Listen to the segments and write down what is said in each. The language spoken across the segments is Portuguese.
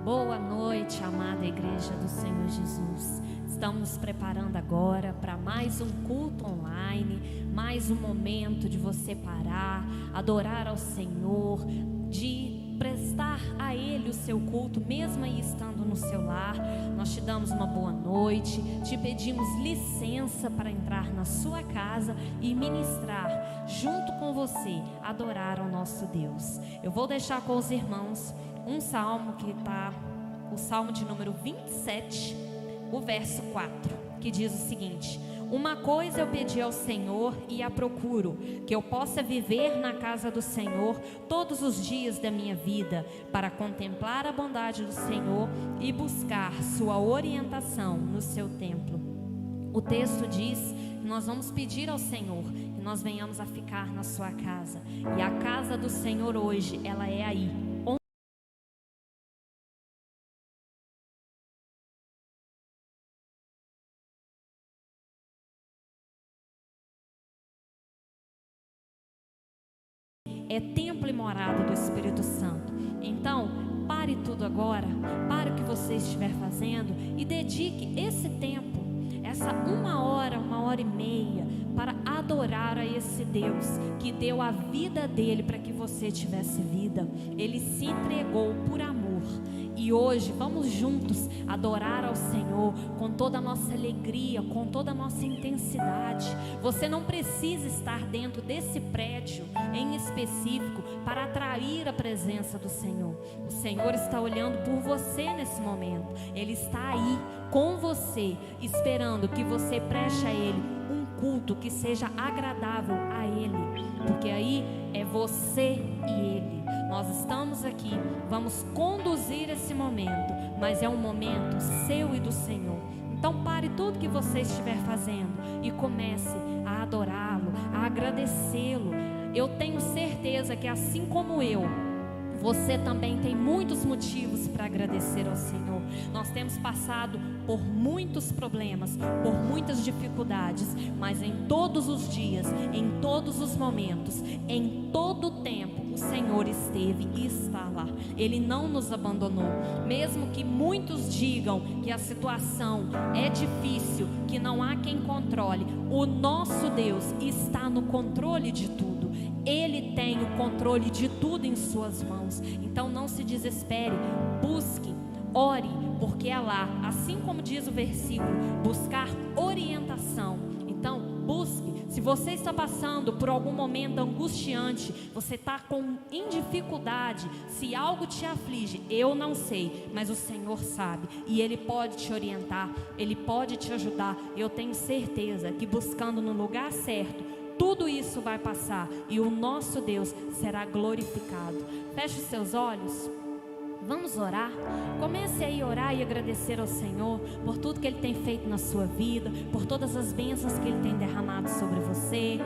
Boa noite, amada Igreja do Senhor Jesus. Estamos nos preparando agora para mais um culto online, mais um momento de você parar, adorar ao Senhor, de prestar a Ele o seu culto, mesmo aí estando no seu lar. Nós te damos uma boa noite, te pedimos licença para entrar na sua casa e ministrar junto com você, adorar ao nosso Deus. Eu vou deixar com os irmãos um salmo que está, o salmo de número 27, o verso 4, que diz o seguinte: uma coisa eu pedi ao Senhor e a procuro, que eu possa viver na casa do Senhor todos os dias da minha vida, para contemplar a bondade do Senhor e buscar sua orientação no seu templo. O texto diz que nós vamos pedir ao Senhor que nós venhamos a ficar na sua casa, e a casa do Senhor hoje, ela é aí, é templo e morada do Espírito Santo. Então, pare tudo agora, pare o que você estiver fazendo e dedique esse tempo, essa uma hora e meia, para adorar a esse Deus que deu a vida dele para que você tivesse vida. Ele se entregou por amor. E hoje vamos juntos adorar ao Senhor com toda a nossa alegria, com toda a nossa intensidade. Você não precisa estar dentro desse prédio em específico para atrair a presença do Senhor. O Senhor está olhando por você nesse momento. Ele está aí com você, esperando que você preste a Ele um culto que seja agradável a Ele, porque aí é você e Ele. Nós estamos aqui, vamos conduzir esse momento, mas é um momento seu e do Senhor. Então pare tudo que você estiver fazendo e comece a adorá-lo, a agradecê-lo. Eu tenho certeza que assim como eu, você também tem muitos motivos para agradecer ao Senhor. Nós temos passado por muitos problemas, por muitas dificuldades, mas em todos os dias, em todos os momentos, em todo o tempo, o Senhor esteve e está lá. Ele não nos abandonou. Mesmo que muitos digam que a situação é difícil, que não há quem controle, o nosso Deus está no controle de tudo. Ele tem o controle de tudo em suas mãos. Então não se desespere, busque, ore, porque é lá, assim como diz o versículo, buscar orientação. Então busque. Se você está passando por algum momento angustiante, você está em dificuldade, se algo te aflige, eu não sei, mas o Senhor sabe, e Ele pode te orientar, Ele pode te ajudar. Eu tenho certeza que buscando no lugar certo, tudo isso vai passar e o nosso Deus será glorificado. Feche os seus olhos. Vamos orar. Comece aí a orar e agradecer ao Senhor por tudo que Ele tem feito na sua vida, por todas as bênçãos que Ele tem derramado sobre você,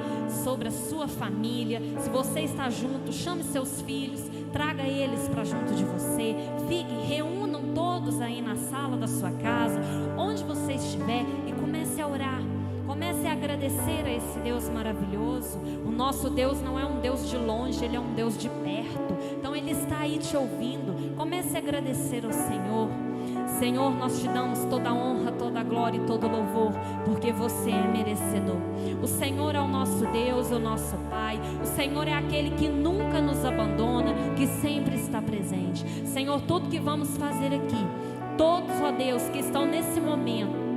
sobre a sua família. Se você está junto, chame seus filhos, traga eles para junto de você. Reúnam todos aí na sala da sua casa, onde você estiver, e comece a orar. Comece a agradecer a esse Deus maravilhoso. O nosso Deus não é um Deus de longe, Ele é um Deus de perto. Então Ele está aí te ouvindo. Comece a agradecer ao Senhor. Senhor, nós te damos toda a honra, toda a glória e todo o louvor, porque você é merecedor. O Senhor é o nosso Deus, o nosso Pai. O Senhor é aquele que nunca nos abandona, que sempre está presente. Senhor, tudo que vamos fazer aqui, todos, ó Deus, que estão nesse momento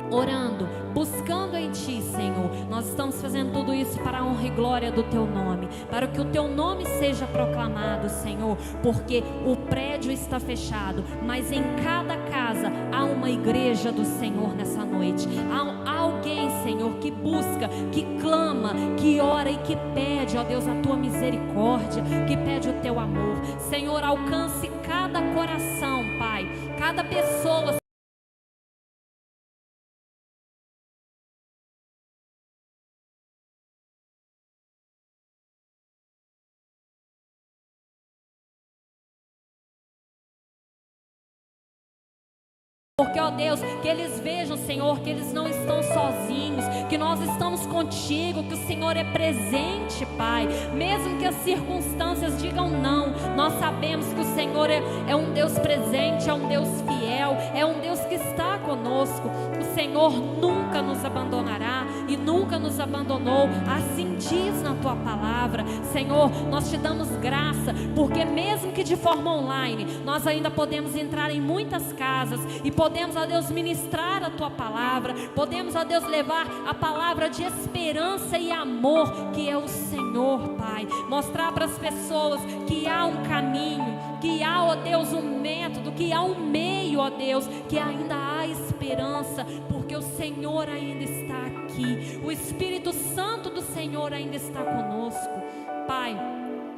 orando, buscando em Ti, Senhor, nós estamos fazendo tudo isso para a honra e glória do Teu nome, para que o Teu nome seja proclamado, Senhor, porque o prédio está fechado, mas em cada casa há uma igreja do Senhor nessa noite. Há alguém, Senhor, que busca, que clama, que ora e que pede, ó Deus, a Tua misericórdia, que pede o Teu amor. Senhor, alcance cada coração, Pai, cada pessoa, porque porque, ó Deus, que eles vejam, Senhor, que eles não estão sozinhos, que nós estamos contigo, que o Senhor é presente, Pai. Mesmo que as circunstâncias digam não, nós sabemos que o Senhor é um Deus presente, é um Deus fiel, é um Deus que está conosco. O Senhor nunca nos abandonará e nunca nos abandonou, assim diz na tua palavra. Senhor, nós te damos graça, porque mesmo que de forma online, nós ainda podemos entrar em muitas casas e podemos, ó Deus, ministrar a tua palavra, podemos, ó Deus, levar a palavra de esperança e amor, que é o Senhor, Pai. Mostrar para as pessoas que há um caminho, que há, ó Deus, um método, que há um meio, ó Deus, que ainda há esperança, porque o Senhor ainda está aqui, o Espírito Santo do Senhor ainda está conosco. Pai,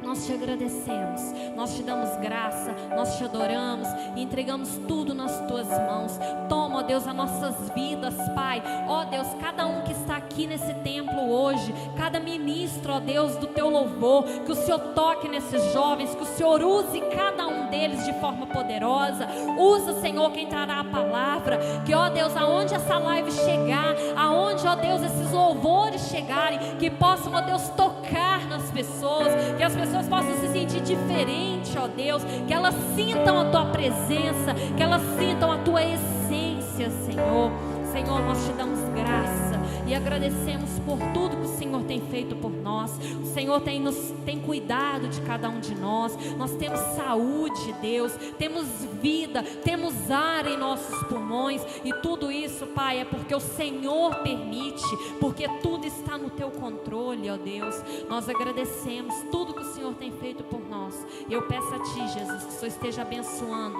nós te agradecemos, nós te damos graça, nós te adoramos e entregamos tudo nas tuas mãos. Toma, ó Deus, as nossas vidas, Pai. Ó Deus, cada um que está aqui nesse templo hoje, cada ministro, ó Deus, do teu louvor, que o Senhor toque nesses jovens, que o Senhor use cada um deles de forma poderosa. Usa, Senhor, quem trará a palavra, que, ó Deus, aonde essa live chegar, aonde, ó Deus, esses louvores chegarem, que possam, ó Deus, tocar nas pessoas, que as pessoas possam se sentir diferente, ó Deus, que elas sintam a tua presença, que elas sintam a tua essência, Senhor. Senhor, nós te damos graça e agradecemos por tudo que o Senhor tem feito por nós. O Senhor tem cuidado de cada um de nós. Nós temos saúde, Deus, temos vida, temos ar em nossos pulmões, e tudo isso, Pai, é porque o Senhor permite, porque tudo está no teu controle, ó Deus. Nós agradecemos tudo que o Senhor tem feito por nós. Eu peço a Ti, Jesus, que o Senhor esteja abençoando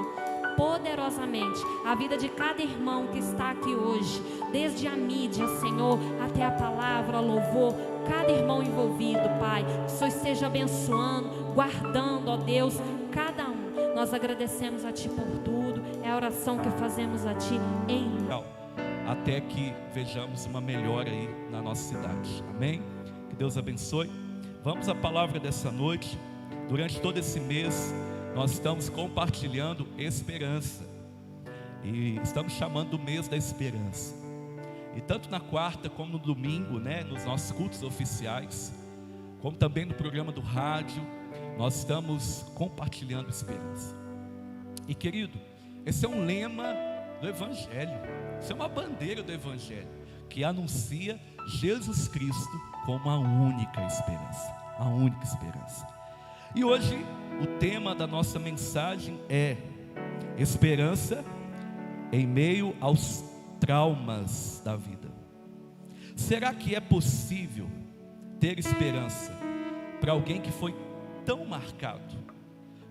poderosamente a vida de cada irmão que está aqui hoje, desde a mídia, Senhor, até a palavra, o louvor, cada irmão envolvido, Pai. Que o Senhor esteja abençoando, guardando, ó Deus, cada um. Nós agradecemos a Ti por tudo, é a oração que fazemos a Ti em até que vejamos uma melhora aí na nossa cidade, amém? Que Deus abençoe. Vamos à palavra dessa noite. Durante todo esse mês nós estamos compartilhando esperança, e estamos chamando o mês da esperança. E tanto na quarta como no domingo, né, nos nossos cultos oficiais, como também no programa do rádio, nós estamos compartilhando esperança. E querido, esse é um lema do Evangelho, isso é uma bandeira do Evangelho, que anuncia Jesus Cristo como a única esperança, a única esperança. E hoje o tema da nossa mensagem é esperança em meio aos traumas da vida. Será que é possível ter esperança para alguém que foi tão marcado,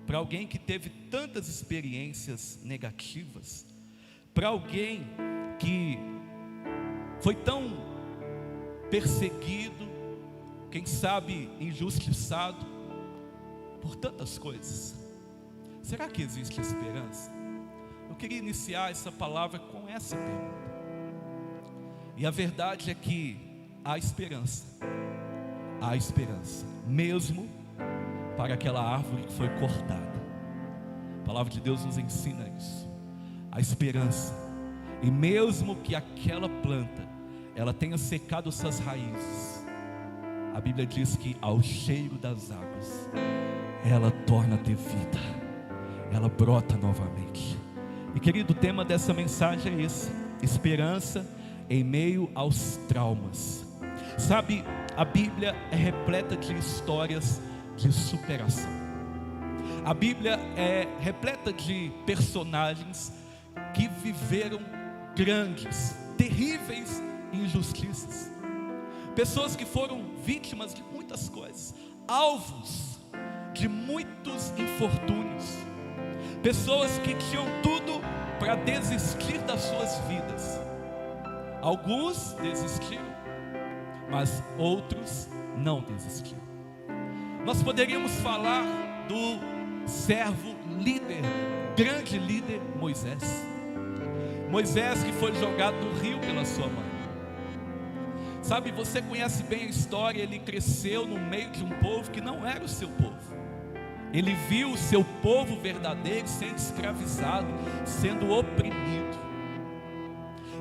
para alguém que teve tantas experiências negativas, para alguém que foi tão perseguido, quem sabe injustiçado por tantas coisas? Será que existe esperança? Eu queria iniciar essa palavra com essa pergunta. E a verdade é que há esperança, mesmo para aquela árvore que foi cortada. A palavra de Deus nos ensina isso. A esperança, e mesmo que aquela planta ela tenha secado suas raízes, a Bíblia diz que ao cheiro das águas ela torna a ter vida, ela brota novamente. E querido, o tema dessa mensagem é esse: esperança em meio aos traumas. Sabe, a Bíblia é repleta de histórias de superação. A Bíblia é repleta de personagens que viveram grandes, terríveis injustiças, pessoas que foram vítimas de muitas coisas, alvos de muitos infortúnios, pessoas que tinham tudo para desistir das suas vidas. Alguns desistiram, mas outros não desistiram. Nós poderíamos falar do servo líder, grande líder Moisés. Moisés que foi jogado no rio pela sua mãe. Sabe, você conhece bem a história. Ele cresceu no meio de um povo que não era o seu povo. Ele viu o seu povo verdadeiro sendo escravizado, sendo oprimido.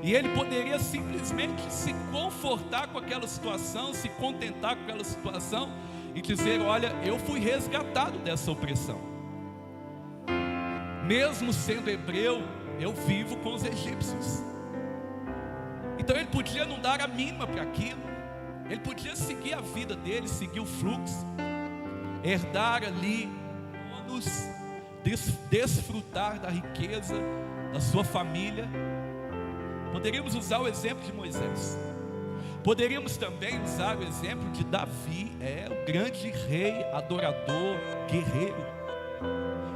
E ele poderia simplesmente se confortar com aquela situação, se contentar com aquela situação e dizer: olha, eu fui resgatado dessa opressão. Mesmo sendo hebreu, eu vivo com os egípcios. Então ele podia não dar a mínima para aquilo. Ele podia seguir a vida dele, seguir o fluxo, herdar ali bônus, desfrutar da riqueza da sua família. Poderíamos usar o exemplo de Moisés. Poderíamos também usar o exemplo de Davi, o grande rei, adorador, guerreiro.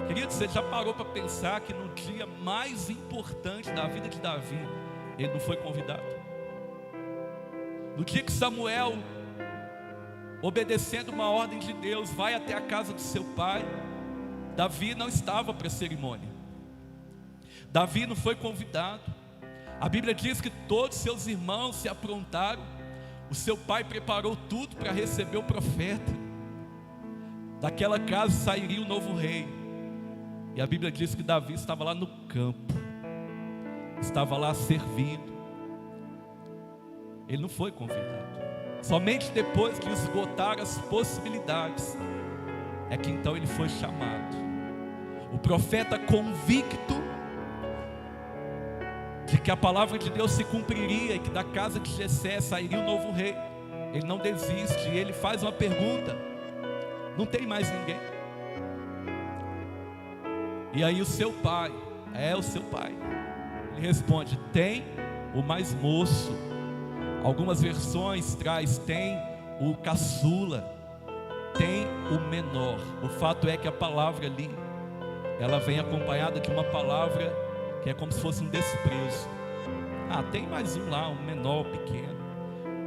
Querido, você já parou para pensar que no dia mais importante da vida de Davi, ele não foi convidado? No dia que Samuel, obedecendo uma ordem de Deus, vai até a casa do seu pai, Davi não estava para a cerimônia. Davi não foi convidado. A Bíblia diz que todos seus irmãos se aprontaram. O seu pai preparou tudo para receber o profeta. Daquela casa sairia o novo rei. E a Bíblia diz que Davi estava lá no campo, estava lá servindo. Ele não foi convidado. Somente depois que esgotaram as possibilidades é que então ele foi chamado. O profeta, convicto de que a palavra de Deus se cumpriria e que da casa de Jessé sairia o novo rei, ele não desiste, ele faz uma pergunta: não tem mais ninguém? E aí o seu pai, ele responde: tem o mais moço. Algumas versões traz: tem o caçula, tem o menor. O fato é que a palavra ali, ela vem acompanhada de uma palavra que é como se fosse um desprezo. Tem mais um lá, um menor, pequeno.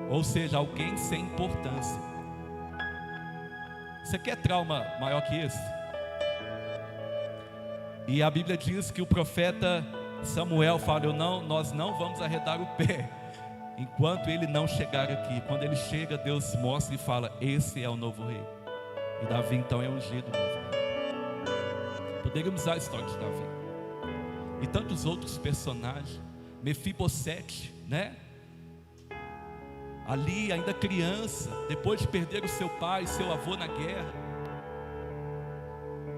Ou seja, alguém sem importância. Você quer trauma maior que esse? E a Bíblia diz que o profeta Samuel fala: nós não vamos arredar o pé enquanto ele não chegar aqui. Quando ele chega, Deus mostra e fala: esse é o novo rei. E Davi então é ungido novo rei. Poderíamos usar a história de Davi e tantos outros personagens. Mefibosete, né? Ali ainda criança, depois de perder o seu pai e seu avô na guerra,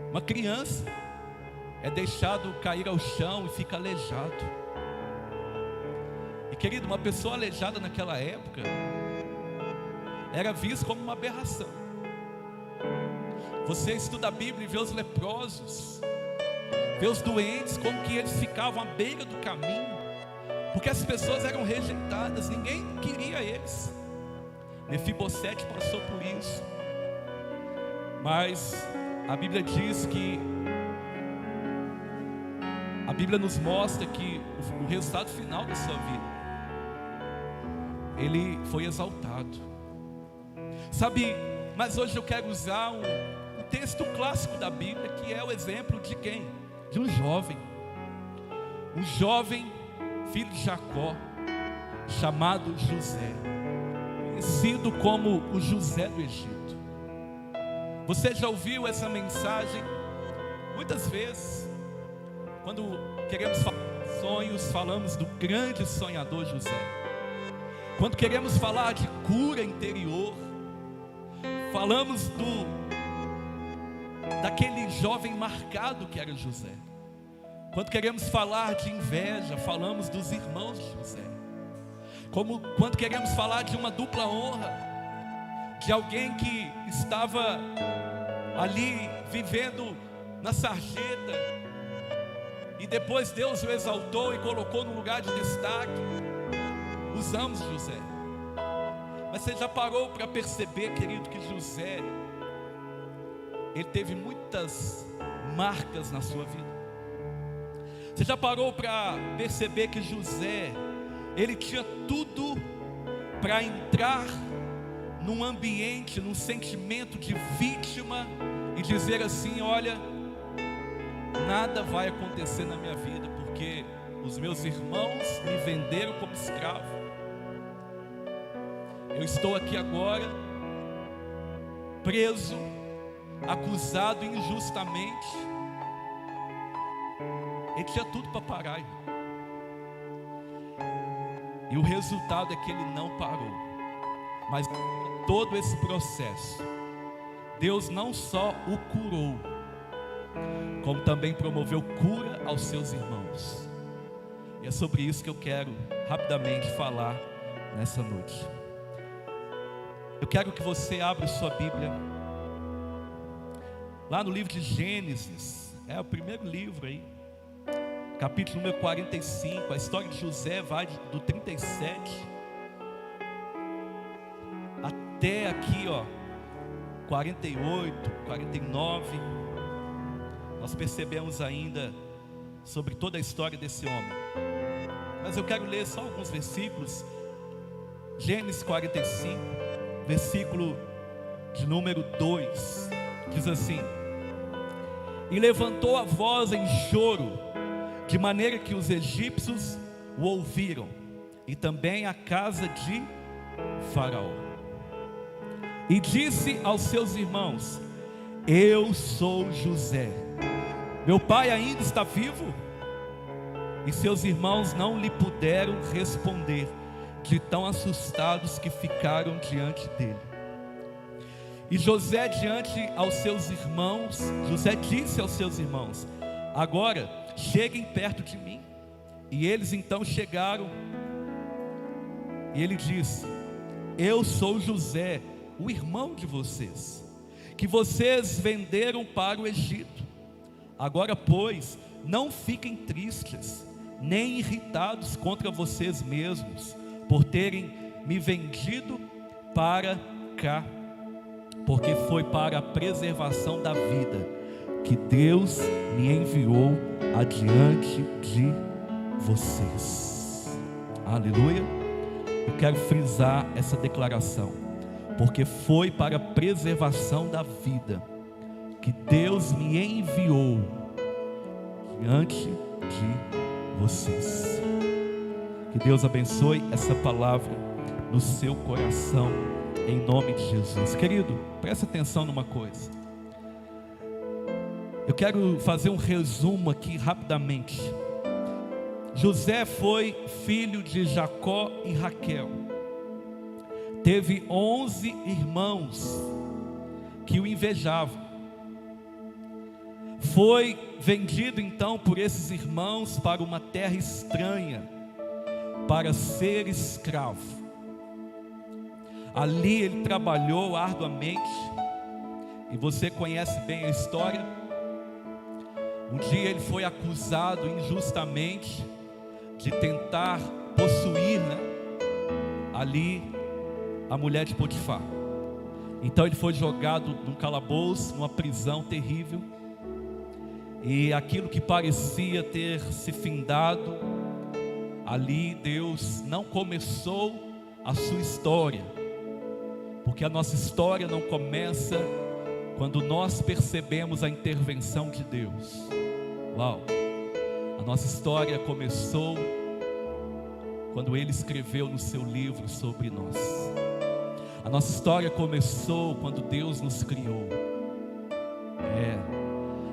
uma criança é deixado cair ao chão e fica aleijado. E querido, uma pessoa aleijada naquela época era vista como uma aberração. Você estuda a Bíblia e vê os leprosos, vê os doentes, como que eles ficavam à beira do caminho, porque as pessoas eram rejeitadas, ninguém queria eles. Mefibosete passou por isso. Mas a Bíblia diz que, a Bíblia nos mostra que o resultado final da sua vida, ele foi exaltado. Sabe, mas hoje eu quero usar um texto clássico da Bíblia, que é o exemplo de quem? De um jovem filho de Jacó, chamado José, conhecido como o José do Egito. Você já ouviu essa mensagem? Muitas vezes, quando queremos falar de sonhos, falamos do grande sonhador José. Quando queremos falar de cura interior, falamos daquele jovem marcado que era José. Quando queremos falar de inveja, falamos dos irmãos de José. Quando queremos falar de uma dupla honra, de alguém que estava ali vivendo na sarjeta, e depois Deus o exaltou e colocou num lugar de destaque, usamos José. Mas você já parou para perceber, querido, que José, ele teve muitas marcas na sua vida? Você já parou para perceber que José, ele tinha tudo para entrar num ambiente, num sentimento de vítima e dizer assim: olha, nada vai acontecer na minha vida, porque os meus irmãos me venderam como escravo. Eu estou aqui agora, preso, acusado injustamente. Ele tinha tudo para parar, irmão. E o resultado é que ele não parou. Mas todo esse processo, Deus não só o curou, como também promoveu cura aos seus irmãos. E é sobre isso que eu quero rapidamente falar nessa noite. Eu quero que você abra sua Bíblia lá no livro de Gênesis. É o primeiro livro aí, capítulo número 45. A história de José vai do 37 até aqui, 48, 49. Nós percebemos ainda sobre toda a história desse homem. Mas eu quero ler só alguns versículos. Gênesis 45, versículo de número 2, diz assim: e levantou a voz em choro, de maneira que os egípcios o ouviram, e também a casa de Faraó. E disse aos seus irmãos: eu sou José, meu pai ainda está vivo? E seus irmãos não lhe puderam responder, de tão assustados que ficaram diante dele. E José disse aos seus irmãos: agora cheguem perto de mim. E eles então chegaram. E ele disse: eu sou José, o irmão de vocês, que vocês venderam para o Egito. Agora, pois, não fiquem tristes, nem irritados contra vocês mesmos, por terem me vendido para cá, porque foi para a preservação da vida que Deus me enviou adiante de vocês. Aleluia. Eu quero frisar essa declaração, porque foi para a preservação da vida que Deus me enviou diante de vocês. Que Deus abençoe essa palavra no seu coração, em nome de Jesus. Querido, preste atenção numa coisa. Eu quero fazer um resumo aqui rapidamente. José foi filho de Jacó e Raquel. Teve 11 irmãos que o invejavam. Foi vendido então por esses irmãos para uma terra estranha, para ser escravo. Ali ele trabalhou arduamente, e você conhece bem a história. Um dia ele foi acusado injustamente de tentar possuir, ali a mulher de Potifar. Então ele foi jogado num calabouço, numa prisão terrível. E aquilo que parecia ter se findado, ali Deus não começou a sua história, porque a nossa história não começa quando nós percebemos a intervenção de Deus. Uau! A nossa história começou quando Ele escreveu no seu livro sobre nós. A nossa história começou quando Deus nos criou.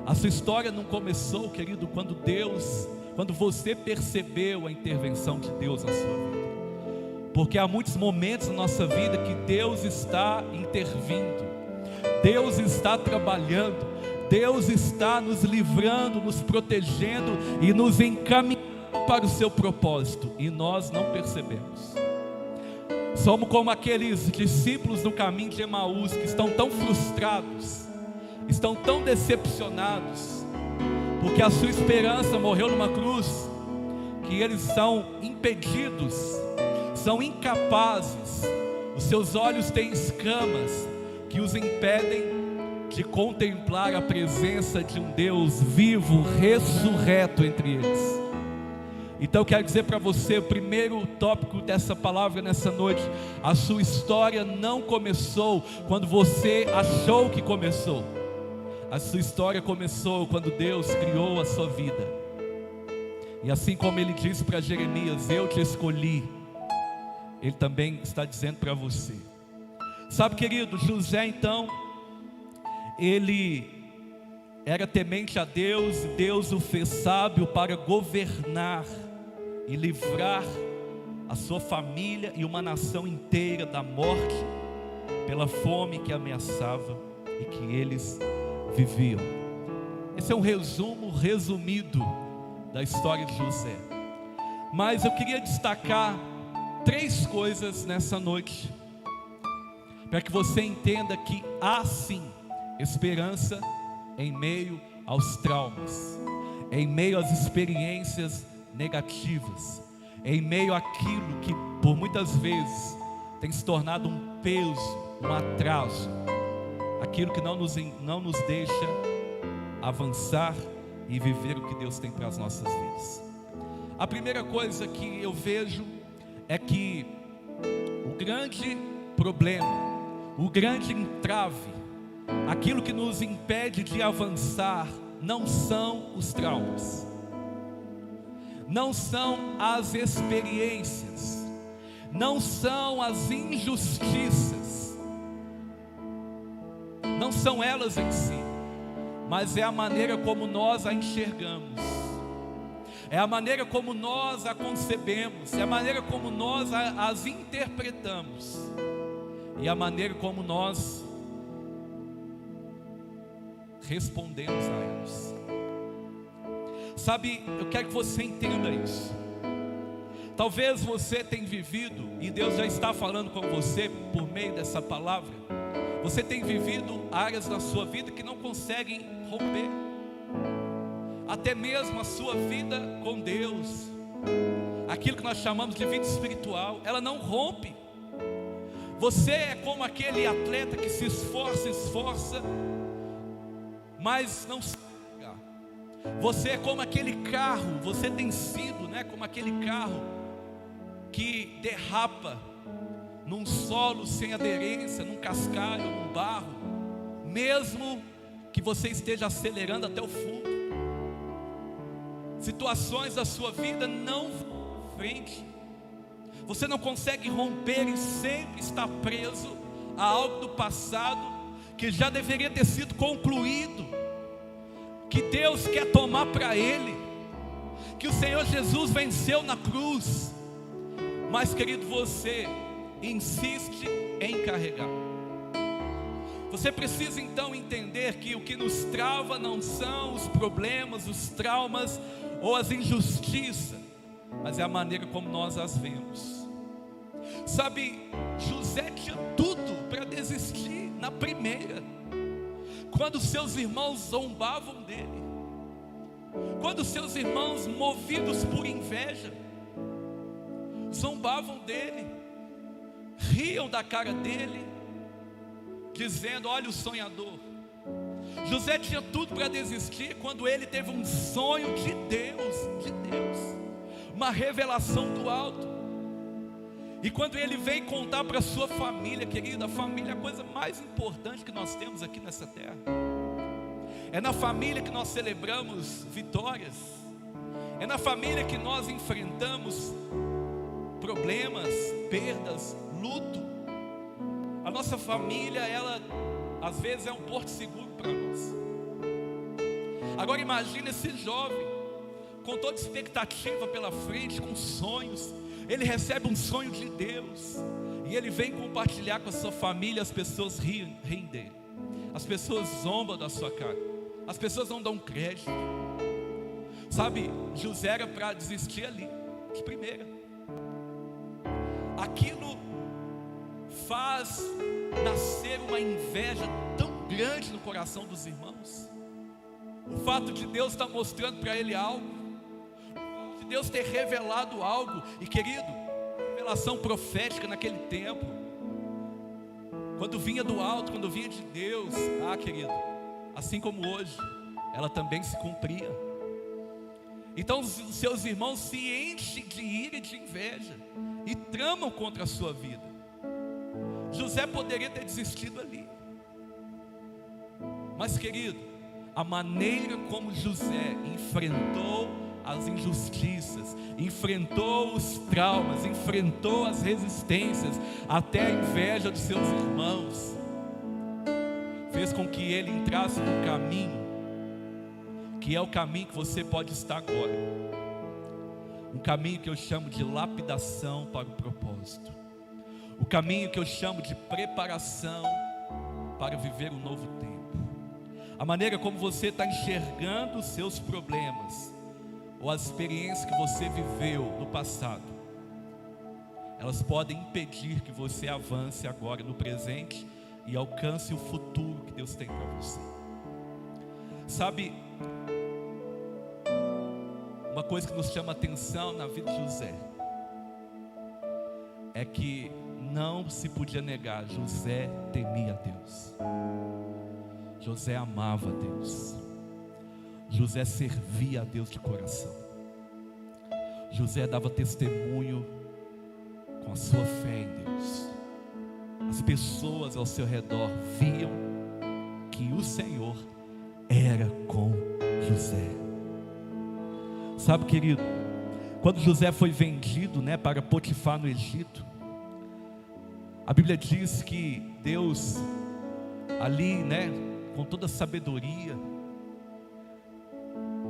A sua história não começou, querido, quando você percebeu a intervenção de Deus na sua vida. Porque há muitos momentos na nossa vida que Deus está intervindo, Deus está trabalhando, Deus está nos livrando, nos protegendo e nos encaminhando para o seu propósito, e nós não percebemos. Somos como aqueles discípulos no caminho de Emaús, que estão tão frustrados, estão tão decepcionados, porque a sua esperança morreu numa cruz, que eles são impedidos, são incapazes, os seus olhos têm escamas que os impedem de contemplar a presença de um Deus vivo, ressurreto entre eles. Então eu quero dizer para você, o primeiro tópico dessa palavra nessa noite: a sua história não começou quando você achou que começou. A sua história começou quando Deus criou a sua vida. E assim como Ele disse para Jeremias: eu te escolhi, Ele também está dizendo para você. Sabe, querido, José então, ele era temente a Deus, e Deus o fez sábio para governar e livrar a sua família e uma nação inteira da morte pela fome que ameaçava e que eles viviam. Esse é um resumo resumido da história de José. Mas eu queria destacar 3 coisas nessa noite, para que você entenda que há sim esperança em meio aos traumas, em meio às experiências negativas, em meio àquilo que por muitas vezes tem se tornado um peso, um atraso, aquilo que não nos deixa avançar e viver o que Deus tem para as nossas vidas. A primeira coisa que eu vejo é que o grande problema, o grande entrave, aquilo que nos impede de avançar, não são os traumas, não são as experiências, não são as injustiças, não são elas em si, mas é a maneira como nós a enxergamos, é a maneira como nós a concebemos, é a maneira como nós as interpretamos, e a maneira como nós respondemos a elas. Sabe, eu quero que você entenda isso. Talvez você tenha vivido, e Deus já está falando com você por meio dessa palavra, você tem vivido áreas da sua vida que não conseguem romper, até mesmo a sua vida com Deus, aquilo que nós chamamos de vida espiritual, ela não rompe. Você é como aquele atleta que se esforça, mas não chega. Você é como aquele carro, você tem sido, como aquele carro que derrapa num solo sem aderência, num cascalho, num barro, mesmo que você esteja acelerando até o fundo. Situações da sua vida não vão à frente, você não consegue romper e sempre está preso a algo do passado que já deveria ter sido concluído, que Deus quer tomar para Ele, que o Senhor Jesus venceu na cruz, mas querido, você insiste em carregar. Você precisa então entender que o que nos trava não são os problemas, os traumas ou as injustiças, mas é a maneira como nós as vemos. Sabe, José tinha tudo para desistir na primeira, quando seus irmãos zombavam dele, quando seus irmãos, movidos por inveja, zombavam dele, riam da cara dele, dizendo: olha o sonhador. José tinha tudo para desistir quando ele teve um sonho de Deus, uma revelação do alto. E quando ele veio contar para a sua família, querida, a família é a coisa mais importante que nós temos aqui nessa terra. É na família que nós celebramos vitórias, é na família que nós enfrentamos problemas, perdas, luto. A nossa família, ela às vezes é um porto seguro para nós. Agora imagine esse jovem com toda expectativa pela frente, com sonhos. Ele recebe um sonho de Deus e ele vem compartilhar com a sua família. As pessoas riem dele, as pessoas zombam da sua cara, as pessoas não dão crédito. Sabe, José era para desistir ali, de primeira. Aquilo faz nascer uma inveja tão grande no coração dos irmãos. O fato de Deus estar mostrando para ele algo, de Deus ter revelado algo. E querido, revelação profética naquele tempo, quando vinha do alto, quando vinha de Deus, querido, assim como hoje, ela também se cumpria. Então os seus irmãos se enchem de ira e de inveja e tramam contra a sua vida. José poderia ter desistido ali, mas querido, a maneira como José enfrentou as injustiças, enfrentou os traumas, enfrentou as resistências, até a inveja de seus irmãos, fez com que ele entrasse no caminho, que é o caminho que você pode estar agora. um caminho que eu chamo de lapidação para o propósito, o caminho que eu chamo de preparação para viver um novo tempo. A maneira como você está enxergando os seus problemas, ou as experiências que você viveu no passado, elas podem impedir que você avance agora no presente e alcance o futuro que Deus tem para você. Sabe, uma coisa que nos chama a atenção na vida de José é que não se podia negar, José temia a Deus, José amava a Deus, José servia a Deus de coração, José dava testemunho com a sua fé em Deus. As pessoas ao seu redor viam que o Senhor era com José. Sabe, querido, quando José foi vendido, para Potifar no Egito, a Bíblia diz que Deus ali, com toda a sabedoria,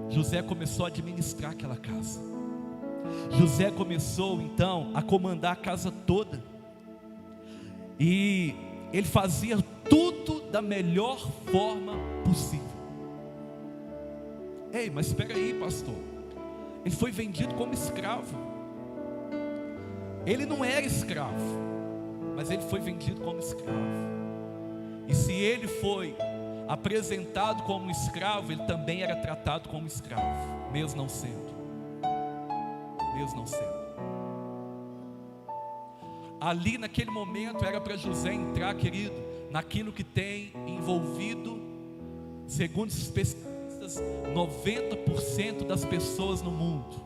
José começou a administrar aquela casa. José começou então a comandar a casa toda, e ele fazia tudo da melhor forma possível. Ei, mas espera aí, pastor, ele foi vendido como escravo. Ele não era escravo, mas ele foi vendido como escravo. E se ele foi apresentado como escravo, ele também era tratado como escravo, mesmo não sendo. Ali naquele momento era para José entrar, querido, naquilo que tem envolvido, segundo os especialistas, 90% das pessoas no mundo.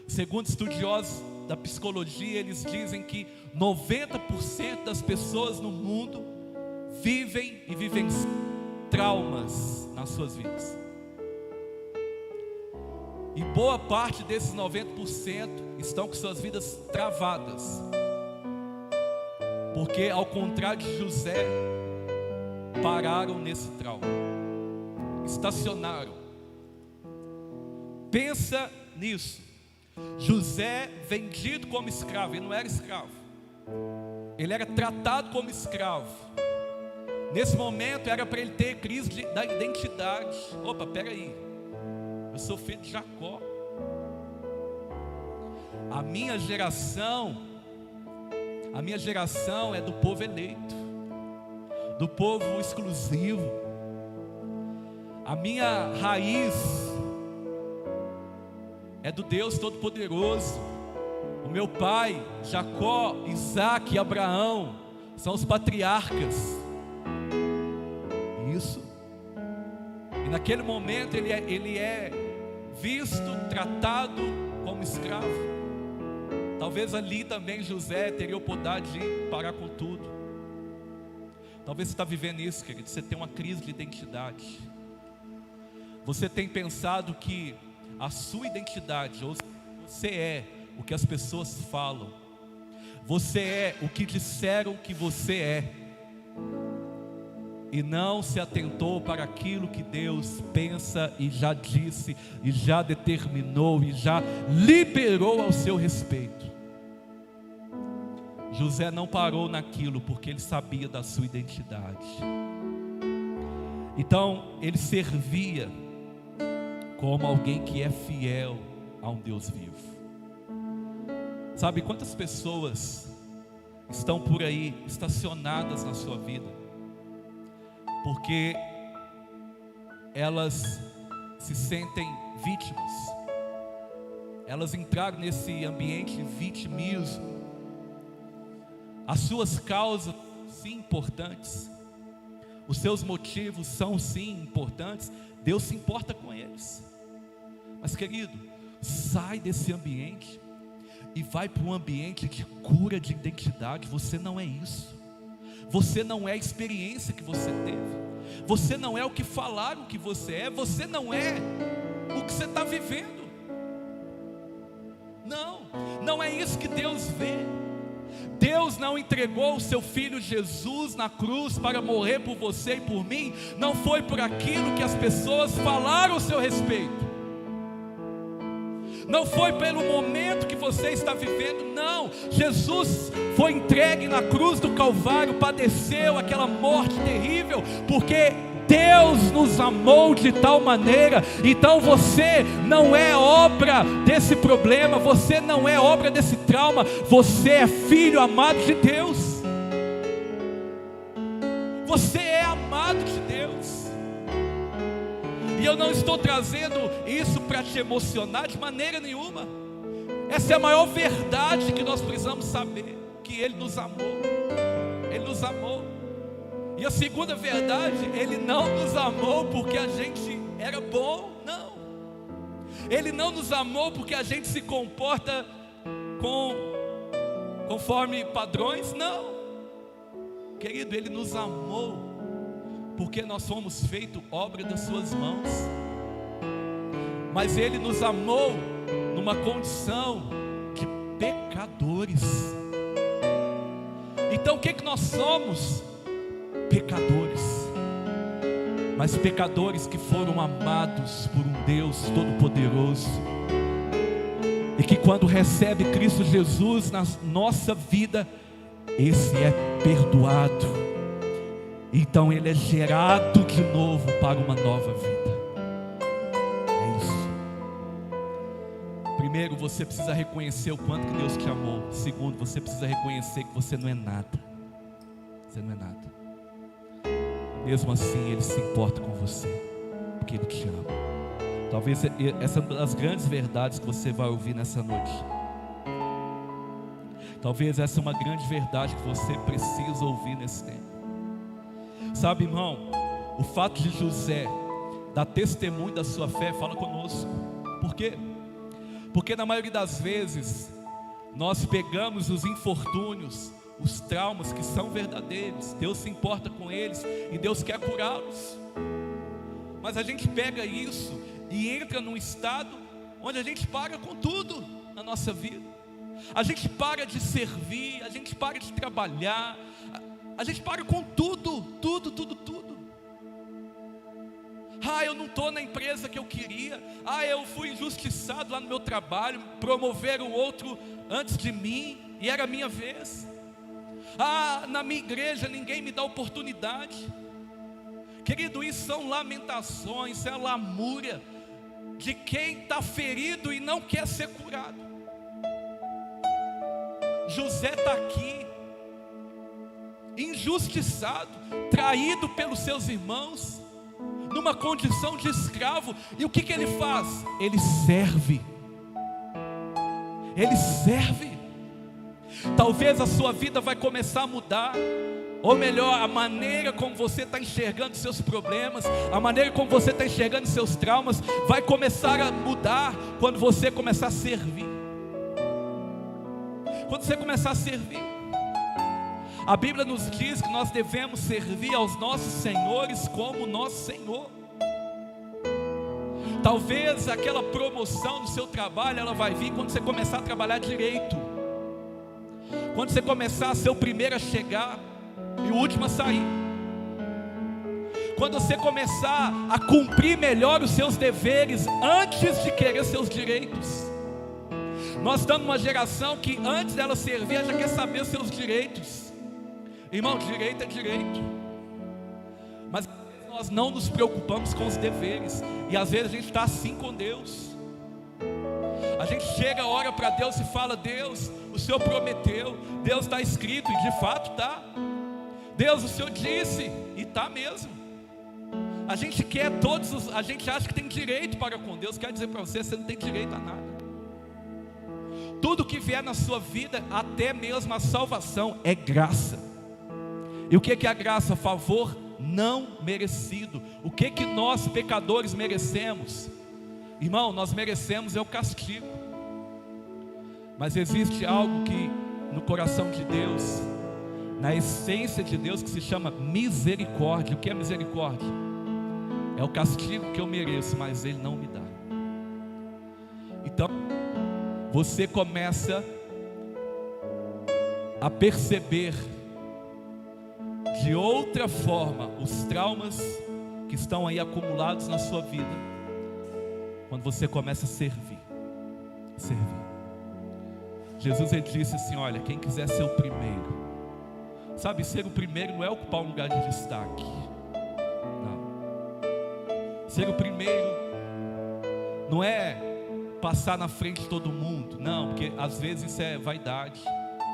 Segundo estudiosos da psicologia, eles dizem que 90% das pessoas no mundo vivem e vivenciam traumas nas suas vidas. E boa parte desses 90% estão com suas vidas travadas, porque ao contrário de José, pararam nesse trauma, estacionaram. Pensa nisso. José vendido como escravo, ele não era escravo, ele era tratado como escravo. Nesse momento era para ele ter crise da identidade. Opa, peraí, eu sou filho de Jacó, a minha geração é do povo eleito, do povo exclusivo. A minha raiz é do Deus Todo-Poderoso. O meu pai, Jacó, Isaac e Abraão, são os patriarcas. Isso. E naquele momento ele é visto, tratado como escravo. Talvez ali também José teria oportunidade de parar com tudo. Talvez você está vivendo isso, querido. Você tem uma crise de identidade. Você tem pensado que a sua identidade, ou você é o que as pessoas falam, você é o que disseram que você é, e não se atentou para aquilo que Deus pensa e já disse, e já determinou, e já liberou ao seu respeito. José não parou naquilo porque ele sabia da sua identidade. Então ele servia como alguém que é fiel a um Deus vivo. Sabe quantas pessoas estão por aí estacionadas na sua vida porque elas se sentem vítimas? Elas entraram nesse ambiente de vitimismo. As suas causas sim importantes, os seus motivos são sim importantes, Deus se importa com eles. Mas querido, sai desse ambiente e vai para um ambiente de cura de identidade. Você não é isso, você não é a experiência que você teve, você não é o que falaram que você é, você não é o que você está vivendo. Não é isso que Deus vê. Deus não entregou o seu filho Jesus na cruz para morrer por você e por mim, não foi por aquilo que as pessoas falaram a seu respeito. não foi pelo momento que você está vivendo, não. Jesus foi entregue na cruz do Calvário, padeceu aquela morte terrível, porque Deus nos amou de tal maneira. Então você não é obra desse problema, você não é obra desse trauma, você é filho amado de Deus. Você é amado de Deus. E eu não estou trazendo isso para te emocionar de maneira nenhuma. Essa é a maior verdade que nós precisamos saber, que Ele nos amou. Ele nos amou. E a segunda verdade, Ele não nos amou porque a gente era bom, não. Ele não nos amou porque a gente se comporta conforme padrões, não. Querido, Ele nos amou porque nós fomos feitos obra das suas mãos. Mas Ele nos amou numa condição de pecadores. Então o que nós somos? Pecadores. Mas pecadores que foram amados por um Deus Todo-Poderoso, e que quando recebe Cristo Jesus na nossa vida, esse é perdoado. Então ele é gerado de novo para uma nova vida. É isso. Primeiro, você precisa reconhecer o quanto que Deus te amou. Segundo, você precisa reconhecer que você não é nada. Você não é nada. Mesmo assim, Ele se importa com você, porque Ele te ama. Talvez essa é uma das grandes verdades que você vai ouvir nessa noite. Talvez essa é uma grande verdade que você precisa ouvir nesse tempo. Sabe, irmão, o fato de José dar testemunho da sua fé fala conosco. Por quê? Porque na maioria das vezes nós pegamos os infortúnios, os traumas que são verdadeiros, Deus se importa com eles e Deus quer curá-los. Mas a gente pega isso e entra num estado onde a gente para com tudo na nossa vida. A gente para de servir, a gente para de trabalhar, a gente para com tudo. Eu não estou na empresa que eu queria. Eu fui injustiçado lá no meu trabalho, promoveram outro antes de mim e era a minha vez. Na minha igreja ninguém me dá oportunidade. Querido, isso são lamentações, isso é a lamúria de quem está ferido e não quer ser curado. José está aqui, injustiçado, traído pelos seus irmãos, numa condição de escravo. E o que ele faz? Ele serve. Ele serve. Talvez a sua vida vai começar a mudar, ou melhor, a maneira como você está enxergando seus problemas, a maneira como você está enxergando seus traumas, vai começar a mudar quando você começar a servir. Quando você começar a servir, a Bíblia nos diz que nós devemos servir aos nossos senhores como nosso Senhor. Talvez aquela promoção no seu trabalho, ela vai vir quando você começar a trabalhar direito, quando você começar a ser o primeiro a chegar e o último a sair, quando você começar a cumprir melhor os seus deveres antes de querer seus direitos. Nós estamos numa geração que antes dela servir, já quer saber os seus direitos. Irmão, direito é direito, mas nós não nos preocupamos com os deveres, e às vezes a gente está assim com Deus. A gente chega, ora para Deus e fala: Deus, o Senhor prometeu, Deus, está escrito, e de fato está. Deus, o Senhor disse, e está mesmo. A gente quer a gente acha que tem direito para com Deus. Quero dizer para você, você não tem direito a nada. Tudo que vier na sua vida, até mesmo a salvação, é graça. E o que é a graça? Favor não merecido. O que nós pecadores merecemos? Irmão, nós merecemos o castigo. Mas existe algo que no coração de Deus, na essência de Deus, que se chama misericórdia. O que é misericórdia? É o castigo que eu mereço, mas Ele não me dá. Então você começa a perceber de outra forma os traumas que estão aí acumulados na sua vida, quando você começa a servir. servir. Jesus, ele disse assim: olha, quem quiser ser o primeiro, sabe, ser o primeiro não é ocupar um lugar de destaque, não. Ser o primeiro não é passar na frente de todo mundo, não, porque às vezes isso é vaidade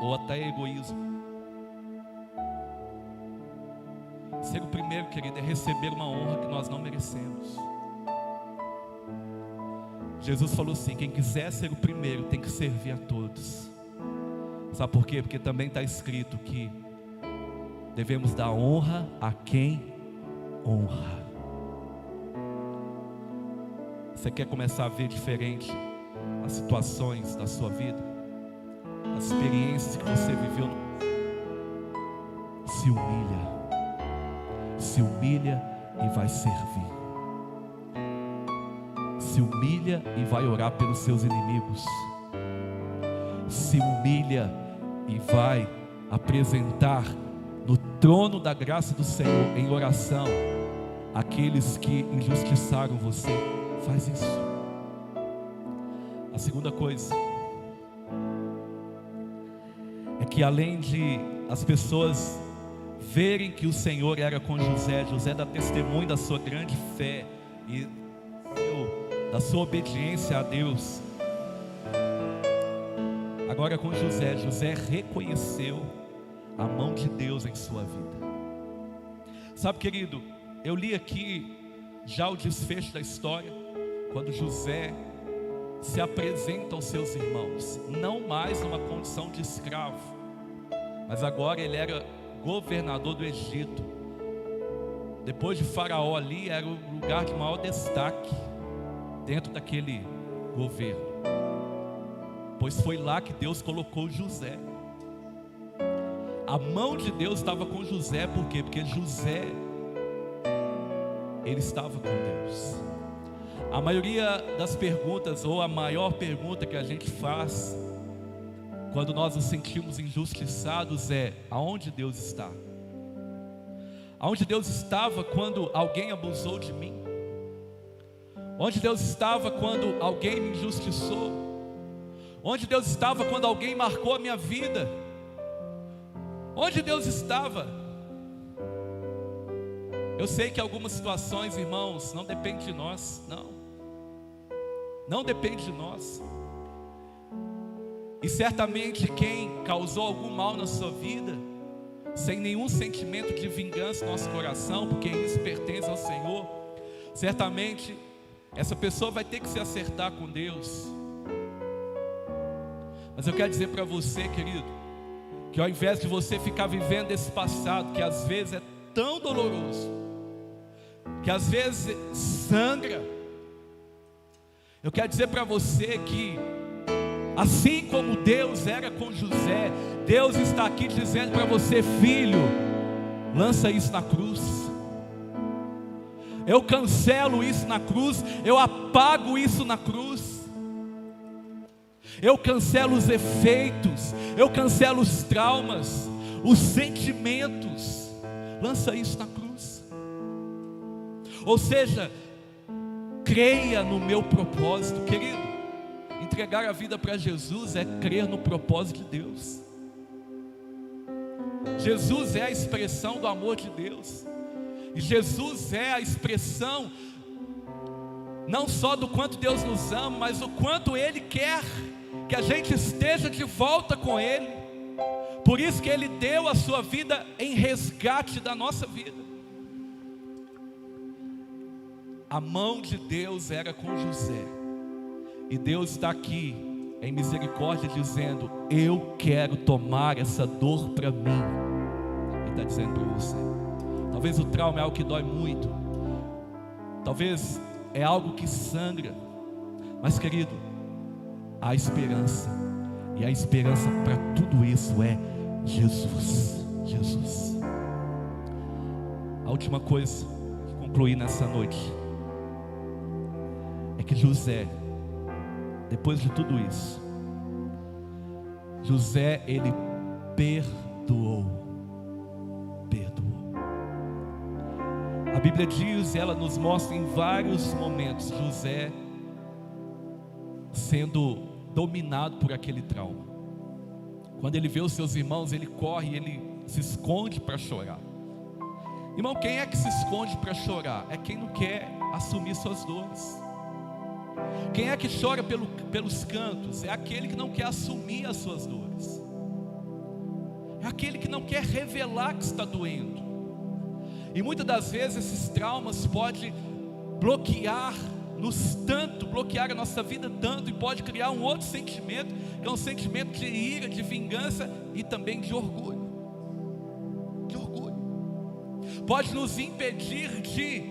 ou até egoísmo. Ser o primeiro, querido, é receber uma honra que nós não merecemos. Jesus falou assim: quem quiser ser o primeiro tem que servir a todos. Sabe por quê? Porque também está escrito que devemos dar honra a quem honra. Você quer começar a ver diferente as situações da sua vida, as experiências que você viveu? Se humilha e vai servir. Se humilha e vai orar pelos seus inimigos. Se humilha e vai apresentar no trono da graça do Senhor em oração aqueles que injustiçaram você. Faz isso. A segunda coisa é que, além de as pessoas verem que o Senhor era com José, José dá testemunho da sua grande fé e da sua obediência a Deus. Agora com José, José reconheceu a mão de Deus em sua vida. Sabe, querido, eu li aqui já o desfecho da história, quando José se apresenta aos seus irmãos, não mais numa condição de escravo, mas agora ele era governador do Egito. Depois de Faraó, ali era o lugar de maior destaque dentro daquele governo, pois foi lá que Deus colocou José. A mão de Deus estava com José. Por quê? Porque José, ele estava com Deus. A maioria das perguntas, ou a maior pergunta que a gente faz quando nós nos sentimos injustiçados é: aonde Deus está? Aonde Deus estava quando alguém abusou de mim? Onde Deus estava quando alguém me injustiçou? Onde Deus estava quando alguém marcou a minha vida? Onde Deus estava? Eu sei que algumas situações, irmãos, não dependem de nós, não depende de nós. E certamente quem causou algum mal na sua vida, sem nenhum sentimento de vingança no nosso coração, porque isso pertence ao Senhor, certamente essa pessoa vai ter que se acertar com Deus. Mas eu quero dizer para você, querido, que ao invés de você ficar vivendo esse passado, que às vezes é tão doloroso, que às vezes sangra, eu quero dizer para você que, assim como Deus era com José, Deus está aqui dizendo para você: filho, lança isso na cruz. Eu cancelo isso na cruz, eu apago isso na cruz. Eu cancelo os efeitos, eu cancelo os traumas, os sentimentos. Lança isso na cruz. Ou seja, creia no meu propósito, querido. Entregar a vida para Jesus é crer no propósito de Deus. Jesus é a expressão do amor de Deus. E Jesus é a expressão não só do quanto Deus nos ama, mas o quanto Ele quer que a gente esteja de volta com Ele. Por isso que Ele deu a sua vida em resgate da nossa vida. A mão de Deus era com José, e Deus está aqui em misericórdia dizendo: eu quero tomar essa dor para mim. Ele está dizendo para você. Talvez o trauma é algo que dói muito, talvez é algo que sangra, mas, querido, há esperança, e a esperança para tudo isso é Jesus. Jesus. A última coisa que concluí nessa noite é que José, depois de tudo isso, José, ele perdoou. A Bíblia diz, ela nos mostra em vários momentos José sendo dominado por aquele trauma. Quando ele vê os seus irmãos, ele corre, ele se esconde para chorar. Irmão, quem é que se esconde para chorar? É quem não quer assumir suas dores. Quem é que chora pelos cantos? É aquele que não quer assumir as suas dores. É aquele que não quer revelar que está doendo. E muitas das vezes esses traumas podem bloquear a nossa vida tanto, e pode criar um outro sentimento, que é um sentimento de ira, de vingança e também de orgulho. Pode nos impedir de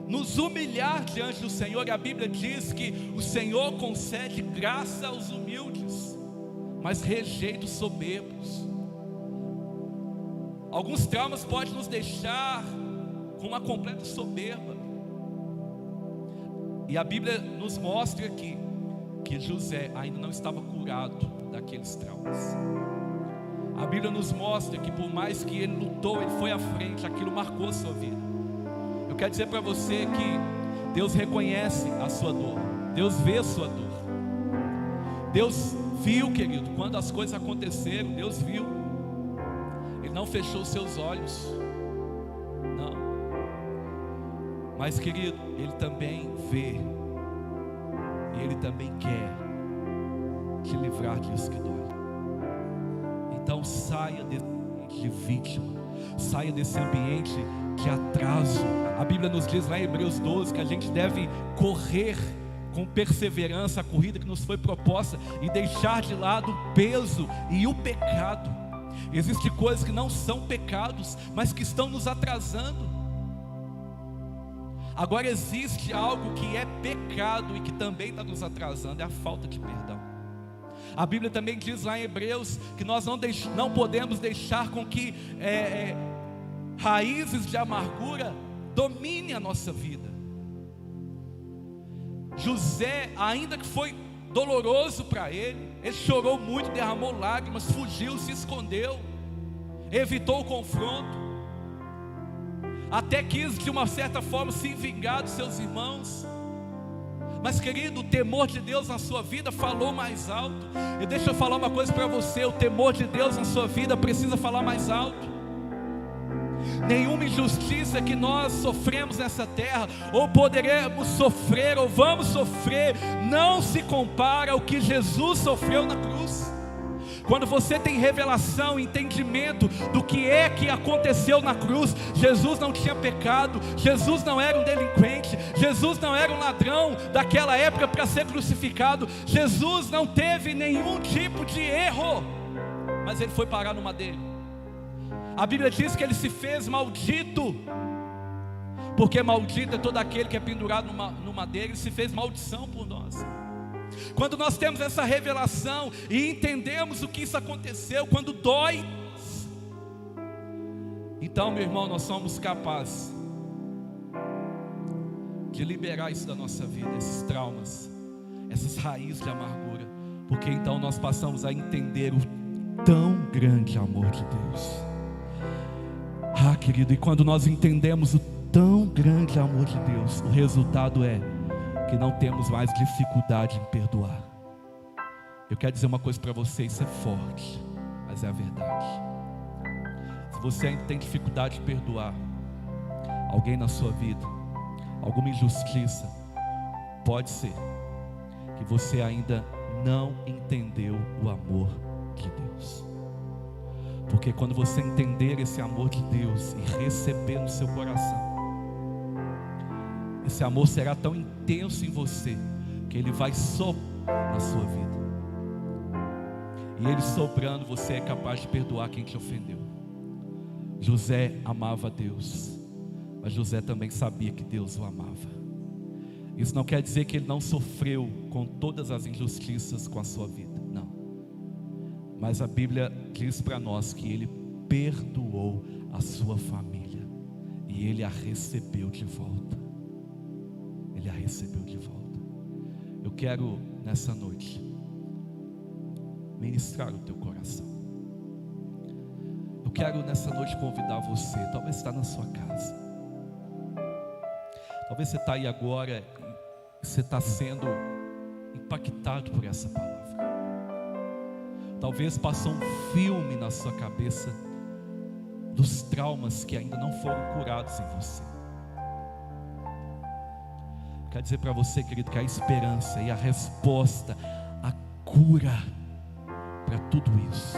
nos humilhar diante do Senhor. E a Bíblia diz que o Senhor concede graça aos humildes, mas rejeita os soberbos. Alguns traumas podem nos deixar com uma completa soberba. E a Bíblia nos mostra aqui que José ainda não estava curado daqueles traumas. A Bíblia nos mostra que por mais que ele lutou, ele foi à frente, aquilo marcou a sua vida. Eu quero dizer para você que Deus reconhece a sua dor, Deus vê a sua dor. Deus viu, querido, quando as coisas aconteceram, Deus viu. Ele não fechou os seus olhos, não. Mas, querido, Ele também vê, e Ele também quer te livrar disso que dói. Então saia desse ambiente de vítima, saia desse ambiente de atraso. A Bíblia nos diz lá em Hebreus 12 que a gente deve correr com perseverança a corrida que nos foi proposta e deixar de lado o peso e o pecado. Existem coisas que não são pecados, mas que estão nos atrasando. Agora existe algo que é pecado e que também está nos atrasando, é a falta de perdão. A Bíblia também diz lá em Hebreus que nós não podemos deixar com que raízes de amargura dominem a nossa vida. José, ainda que foi doloroso para ele chorou muito, derramou lágrimas, fugiu, se escondeu, evitou o confronto, até quis de uma certa forma se vingar dos seus irmãos. Mas, querido, o temor de Deus na sua vida falou mais alto. E deixa eu falar uma coisa para você: o temor de Deus na sua vida precisa falar mais alto. Nenhuma injustiça que nós sofremos nessa terra, ou poderemos sofrer, ou vamos sofrer, não se compara ao que Jesus sofreu na cruz. Quando você tem revelação, entendimento do que é que aconteceu na cruz, Jesus não tinha pecado, Jesus não era um delinquente, Jesus não era um ladrão daquela época para ser crucificado, Jesus não teve nenhum tipo de erro, mas ele foi parar no madeiro. A Bíblia diz que ele se fez maldito, porque maldito é todo aquele que é pendurado no madeiro, e se fez maldição por nós. Quando nós temos essa revelação e entendemos o que isso aconteceu, quando dói, então, meu irmão, nós somos capazes de liberar isso da nossa vida, esses traumas, essas raízes de amargura, porque então nós passamos a entender o tão grande amor de Deus. Ah, querido, e quando nós entendemos o tão grande amor de Deus, o resultado é que não temos mais dificuldade em perdoar. Eu quero dizer uma coisa para você, isso é forte, mas é a verdade. Se você ainda tem dificuldade de perdoar alguém na sua vida, alguma injustiça, pode ser que você ainda não entendeu o amor de Deus. Porque quando você entender esse amor de Deus e receber no seu coração, esse amor será tão intenso em você que ele vai soprar na sua vida. E ele soprando, você é capaz de perdoar quem te ofendeu. José amava a Deus, mas José também sabia que Deus o amava. Isso não quer dizer que ele não sofreu com todas as injustiças com a sua vida, não. Mas a Bíblia diz para nós que ele perdoou a sua família e ele a recebeu de volta. Ele a recebeu de volta. Eu quero nessa noite ministrar o teu coração. Eu quero nessa noite convidar você. Talvez você está na sua casa, talvez você está aí agora e você está sendo impactado por essa palavra. Talvez passou um filme na sua cabeça dos traumas que ainda não foram curados em você. Quero dizer para você, querido, que a esperança e a resposta, a cura para tudo isso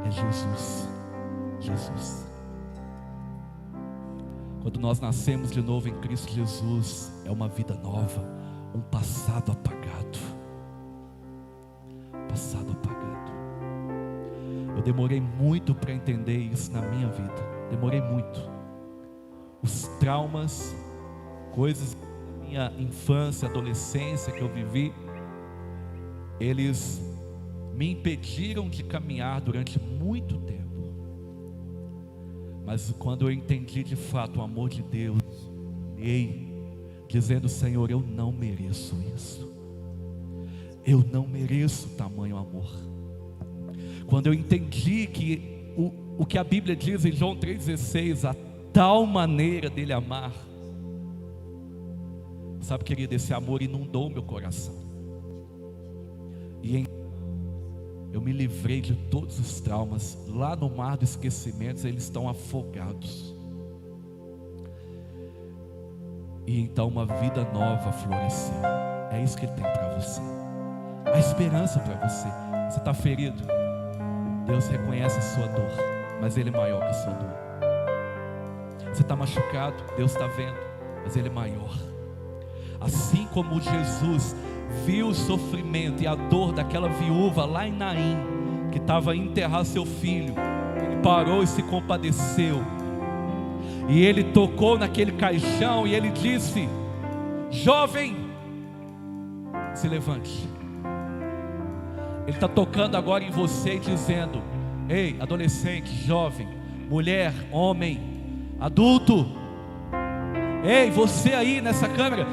é Jesus. Jesus. Quando nós nascemos de novo em Cristo Jesus, é uma vida nova, um passado apagado. Passado apagado. Eu demorei muito para entender isso na minha vida. Demorei muito. Os traumas, coisas da minha infância, adolescência que eu vivi, eles me impediram de caminhar durante muito tempo. Mas quando eu entendi de fato o amor de Deus, dizendo: Senhor, eu não mereço isso. Eu não mereço tamanho amor. Quando eu entendi que o que a Bíblia diz em João 3,16, a tal maneira dele amar, sabe, querido, esse amor inundou meu coração. E eu me livrei de todos os traumas. Lá no mar do esquecimento, eles estão afogados. E então uma vida nova floresceu. É isso que Ele tem para você. A esperança para você. Você está ferido? Deus reconhece a sua dor, mas Ele é maior que a sua dor. Você está machucado? Deus está vendo, mas Ele é maior. Assim como Jesus viu o sofrimento e a dor daquela viúva lá em Naim, que estava a enterrar seu filho, Ele parou e se compadeceu, e Ele tocou naquele caixão e Ele disse: jovem, se levante. Ele está tocando agora em você e dizendo: ei, adolescente, jovem, mulher, homem, adulto, ei, você aí nessa câmera,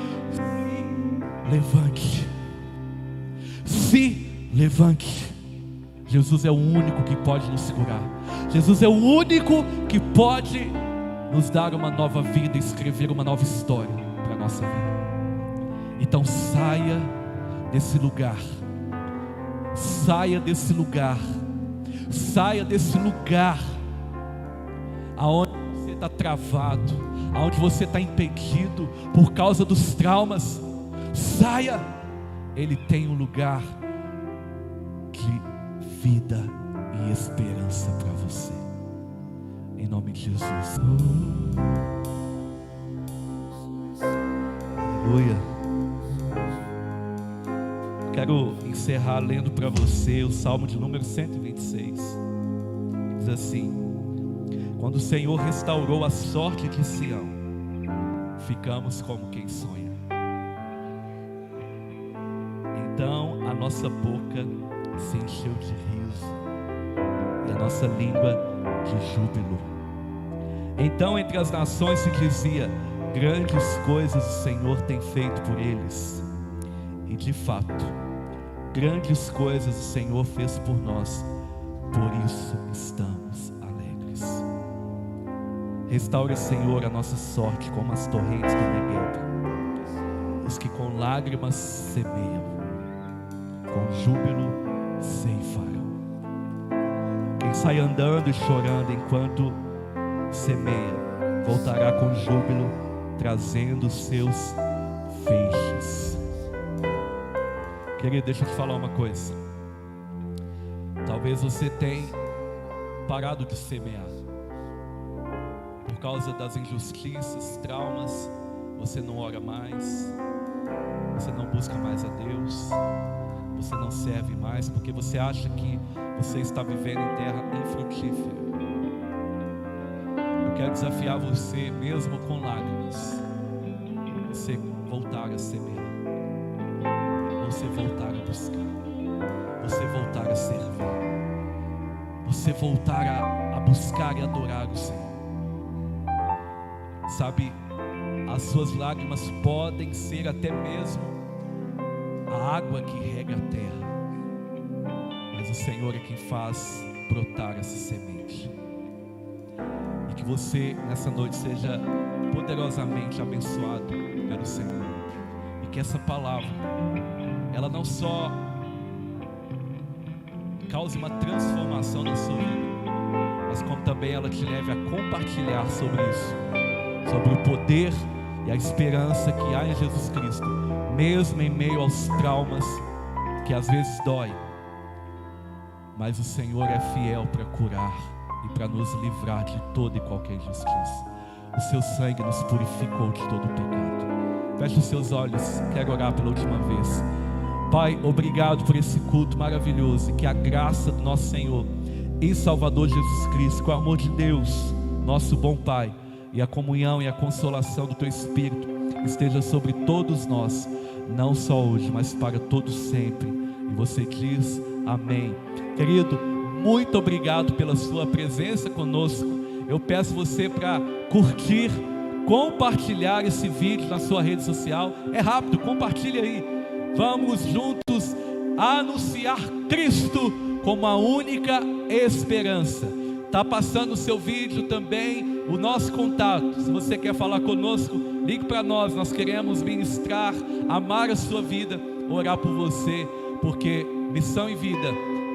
levante, se levante. Jesus é o único que pode nos curar. Jesus é o único que pode nos dar uma nova vida, escrever uma nova história para a nossa vida. Então saia desse lugar, saia desse lugar, saia desse lugar aonde você está travado, aonde você está impedido por causa dos traumas. Saia. Ele tem um lugar de vida e esperança para você, em nome de Jesus. Aleluia. Quero encerrar lendo para você o Salmo de número 126. Diz assim: quando o Senhor restaurou a sorte de Sião, ficamos como quem sonha. Então a nossa boca se encheu de riso e a nossa língua de júbilo. Então entre as nações se dizia: grandes coisas o Senhor tem feito por eles. E de fato, grandes coisas o Senhor fez por nós, por isso estamos alegres. Restaura, Senhor, a nossa sorte como as torrentes do Negueb. Os que com lágrimas semeiam, com júbilo ceifarão. Quem sai andando e chorando enquanto semeia, voltará com júbilo, trazendo seus feixes. Querido, deixa eu te falar uma coisa. Talvez você tenha parado de semear por causa das injustiças, traumas. Você não ora mais, você não busca mais a Deus, você não serve mais, porque você acha que você está vivendo em terra infrutífera. Eu quero desafiar você, mesmo com lágrimas, você voltar a semear, você voltar a buscar, você voltar a servir, você voltar a buscar e adorar o Senhor. Sabe, as suas lágrimas podem ser até mesmo a água que rega a terra, mas o Senhor é quem faz brotar essa semente. E que você nessa noite seja poderosamente abençoado pelo Senhor, e que essa palavra, ela não só cause uma transformação na sua vida, mas como também ela te leve a compartilhar sobre isso, sobre o poder e a esperança que há em Jesus Cristo, mesmo em meio aos traumas que às vezes dói, mas o Senhor é fiel para curar e para nos livrar de toda e qualquer injustiça. O seu sangue nos purificou de todo o pecado. Feche os seus olhos, quero orar pela última vez. Pai, obrigado por esse culto maravilhoso, e que a graça do nosso Senhor e Salvador Jesus Cristo, com o amor de Deus, nosso bom Pai, e a comunhão e a consolação do Teu Espírito esteja sobre todos nós, não só hoje, mas para todos sempre. E você diz amém. Querido, muito obrigado pela sua presença conosco. Eu peço você para curtir, compartilhar esse vídeo na sua rede social. É rápido, compartilha aí. Vamos juntos anunciar Cristo como a única esperança. Está passando o seu vídeo também, o nosso contato. Se você quer falar conosco, ligue para nós. Nós queremos ministrar, amar a sua vida, orar por você, porque missão e vida,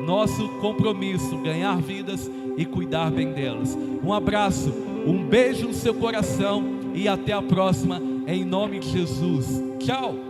nosso compromisso, ganhar vidas e cuidar bem delas. Um abraço, um beijo no seu coração e até a próxima, em nome de Jesus. Tchau!